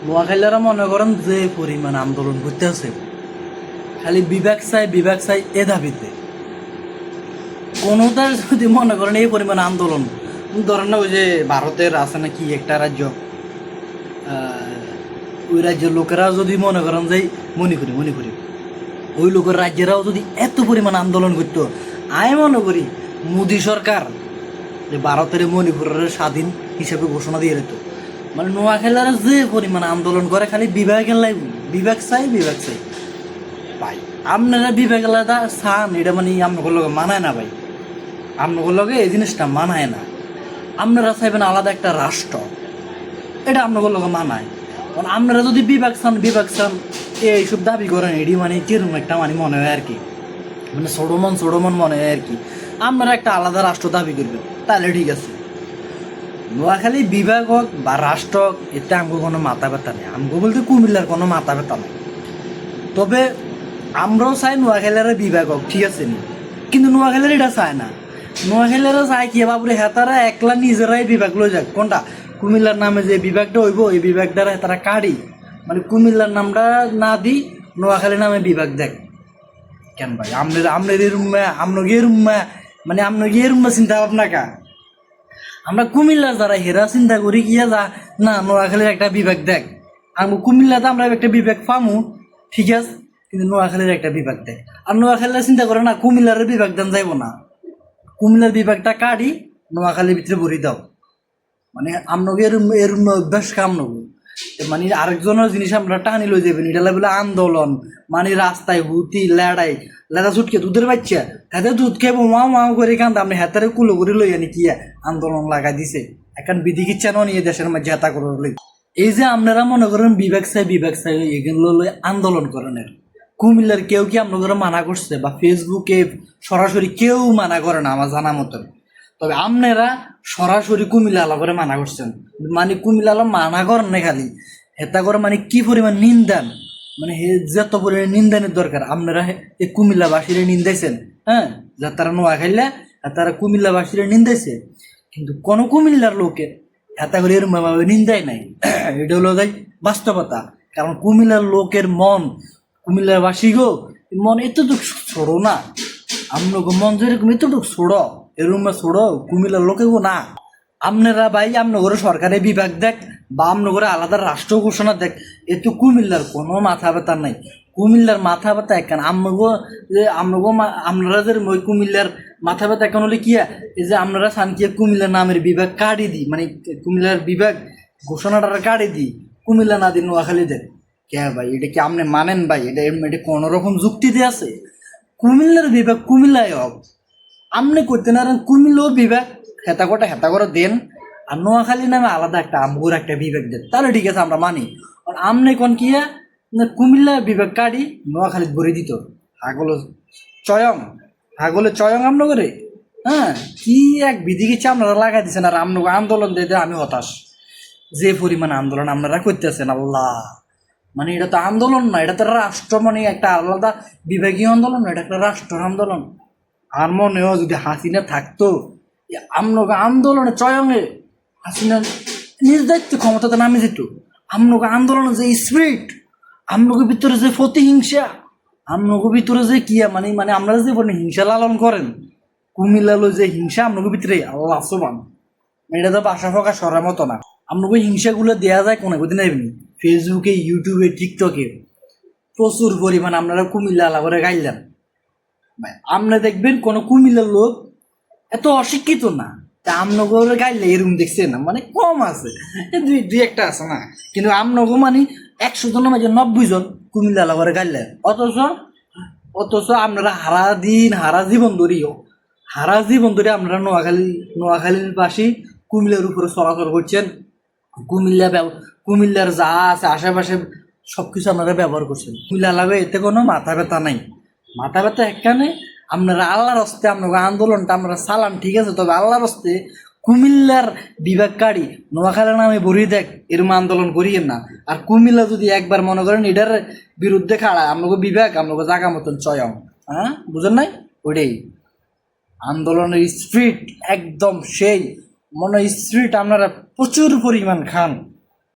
নোয়াখালীরা মনে করেন যে পরিমাণ আন্দোলন করতে আছে, খালি বিভাগ চাই এ দাবিতে। কোনোটার যদি মনে করেন এই পরিমাণ আন্দোলন, ধরেন না ওই যে ভারতের আছে না কি একটা রাজ্য, ওই রাজ্যের লোকেরা যদি মনে করেন যে মণিপুরি ওই লোকের রাজ্যেরাও যদি এত পরিমাণ আন্দোলন করতো, আমি মনে করি মোদী সরকার যে ভারতের মণিপুরের স্বাধীন হিসেবে ঘোষণা দিয়ে দিত। মানে নোয়াখালীরা যে পরিমাণ আন্দোলন করে খালি বিভাগ চাই ভাই। আপনারা বিভাগ আলাদা চান, এটা মানে আপনার লগে মানায় না ভাই, আপনার লগে এই জিনিসটা মানায় না। আপনারা চাইবেন আলাদা একটা রাষ্ট্র, এটা আপনার লগে মানায়। কারণ আপনারা যদি বিভাগ চান এইসব দাবি করেন, এটি মানে কিরকম একটা মানে মনে হয় আর কি, মানে ছোড়মন মনে হয় আর কি। আপনারা একটা আলাদা রাষ্ট্র দাবি করবেন তাহলে ঠিক আছে। নোয়াখালী বিভাগ হোক বা রাষ্ট্র হোক, এতে আমাকে কোনো মাথা ব্যথা নেই, আমাকে বলতে কুমিল্লার কোনো মাথা ব্যথা নেই। তবে আমরাও চাই নোয়াখালীরা বিভাগ হোক, ঠিক আছে নি, কিন্তু নোয়াখালীর এটা চায় না। নোয়াখালীরা চায় কি বাবুরে, হেতারা একলা নিজেরাই বিভাগ লই যাক। কোনটা কুমিল্লার নামে যে বিভাগটা হইব, এই বিভাগটারা হেতারা কাড়ি, মানে কুমিল্লার নামটা না দিই, নোয়াখালীর নামে বিভাগ দেখ। কেন ভাই আপনার রুমা মানে আপনার রুমা চিন্তা ভাবনা কা? আমরা কুমিল্লার যারা হেরা চিন্তা করি গিয়া যা না নোয়াখালীর একটা বিভাগ দেখ। আমি কুমিল্লাতে আমরা একটা বিভাগ পামু, ঠিক আছে, কিন্তু নোয়াখালীর একটা বিভাগ দেখ। আর নোয়াখালীরা চিন্তা করে না কুমিল্লার বিভাগ দেন যাইব না, কুমিল্লার বিভাগটা কাটি নোয়াখালীর ভিতরে ভরি দাও। মানে আপনাকে এরম অভ্যাস কাম নব, মানে আরেকজনের জিনিস আমরা টানি লই যাবেন, এটা বলে আন্দোলন। মানে রাস্তায় হুতি লেড়া ছুটকে দুধের বাচ্চা হাতে দুধ খেয়ে মাও করে কান্দা, আপনি হাতের কুলো করে লই আনি কি আন্দোলন লাগাই দিছে এখন বিধি কিচ্ছানো নিয়ে দেশের মাঝে হেতা করে লই। এই যে আপনারা মনে করেন বিভাগ চাই এগুলো লই আন্দোলন করেন, কুমিল্লার কেউ কি আপনাদের মানা করছে? বা ফেসবুকে সরাসরি কেউ মানা করে না আমার জানা মতন। তবে আপনারা সরাসরি কুমিল্লা আলা করে মানা করছেন, মানে কুমিল্লা আলা মানা করেন না খালি হেতা করে, মানে কি পরিমাণ নিন্দান, মানে যত পরিমাণ নিন্দানের দরকার আপনারা এই কুমিল্লাবাসীরা নিন্দাইছেন। হ্যাঁ, যা তারা নোয়াখাইলা তারা কুমিল্লাবাসীরা নিন্দাইছে, কিন্তু কোনো কুমিল্লার লোকে হেতা করে এরম ভাবে নিন্দাই নাই। এটা হলো যাই বাস্তবতা। কারণ কুমিল্লার লোকের মন, কুমিল্লাবাসী গো মন এতটুকু ছোড়ো না, আপনাকে মন যেরকম এতটুকু ছোড়ো, এরকম ছোড়ো কুমিল্লার লোকে গো না। আপনারা ভাই আপনার সরকারি বিভাগ দেখ বা আপনার আলাদা রাষ্ট্র ঘোষণা দেখ, এতে কুমিল্লার কোনো মাথা ব্যথা নাই। কুমিল্লার মাথা ব্যথা এখানে আপনারা যে ওই কুমিল্লার মাথা ব্যথা এখন হলে কি এই যে আপনারা শান্তিয়া কুমিল্লার নামের বিভাগ কাটি দিই, মানে কুমিল্লার বিভাগ ঘোষণাটা কাটি দিই, কুমিল্লা না দিন নোয়াখালী দেন কে ভাই? এটা কি আপনি মানেন ভাই? এটা কোনো রকম যুক্তিতে আছে? কুমিল্লার বিভাগ কুমিল্লায় হোক, আপনি করতে না কুমিল্লাও বিভাগ হেতা করে দেন, আর নোয়াখালী নামে আলাদা একটা আমগুর একটা বিভাগ দেন, তাহলে ঠিক আছে আমরা মানি। আর আমনে কোন কি কুমিল্লা বিভাগ কাটি নোয়াখালী ভরে দিত হাগলে চয়ং আমন করে। হ্যাঁ, কি এক বিধি কিছু আপনারা লাগাই দিচ্ছেন, আর আমন আন্দোলন দিয়ে আমি হতাশ। যে পরিমাণ আন্দোলন আপনারা করতেছেন আল্লাহ, মানে এটা তো আন্দোলন না, এটা তো রাষ্ট্র, মানে একটা আলাদা বিভাগীয় আন্দোলন না, এটা একটা রাষ্ট্র আন্দোলন। আর মনে হয় যদি হাসিনা থাকতো আমনকে আন্দোলনে চয়ঙে হাসিনা নিজ দায়িত্ব ক্ষমতাতে নামে যেত। আমনকে আন্দোলনে যে স্পিরিট, আমনকে ভিতরে যে প্রতিহিংসা, আমনকে ভিতরে যে কিয়া মানে মানে আমরা যে হিংসা লালন করেন, কুমিল্লালো যে হিংসা আমনকে ভিতরে আল্লাহ সোবান, এটা তো বাসা ফকা সরার মতো না। আপনাকে হিংসাগুলো দেওয়া যায় কোনো দিন আইবনি, ফেসবুকে, ইউটিউবে, টিকটকে প্রচুর পরিমাণ আপনারা কুমিল্লা আলা করে গাইলেন। আপনারা দেখবেন কোনো কুমিল্লার লোক এত অশিক্ষিত না, তা আমনগর গাইলে এরকম দেখছেন না, মানে কম আছে, দুই একটা আছে না, কিন্তু আমনগো মানে 100 জনের মাঝে 90 জন কুমিল্লা আলা করে গাইলেন। অথচ আপনারা হারা জীবন ধরে আপনারা নোয়াখালীর পাশে কুমিল্লার উপরে চলাচল করছেন। কুমিল্লার যা আছে আশেপাশে সবকিছু আপনারা ব্যবহার করছেন। কুমিল্লা লাগে এতে কোনো মাথা ব্যথা নাই, মাথা ব্যথা এখানে আপনারা আল্লাহর হস্তে আপনার আন্দোলনটা আমরা সালাম, ঠিক আছে, তবে আল্লাহর হস্তে কুমিল্লার বিভাগকারী নোয়াখালীর নামে ভরি দেখ এরম আন্দোলন করিয়েন না। আর কুমিল্লা যদি একবার মনে করেন এটার বিরুদ্ধে খাড়া, আপনাকে বিভাগ আপনাকে জায়গা মতন চয়ং, হ্যাঁ বুঝেন নাই? ওইটাই আন্দোলনের স্পিরিট, একদম সেই মনে স্পিরিট আপনারা প্রচুর পরিমাণ খান।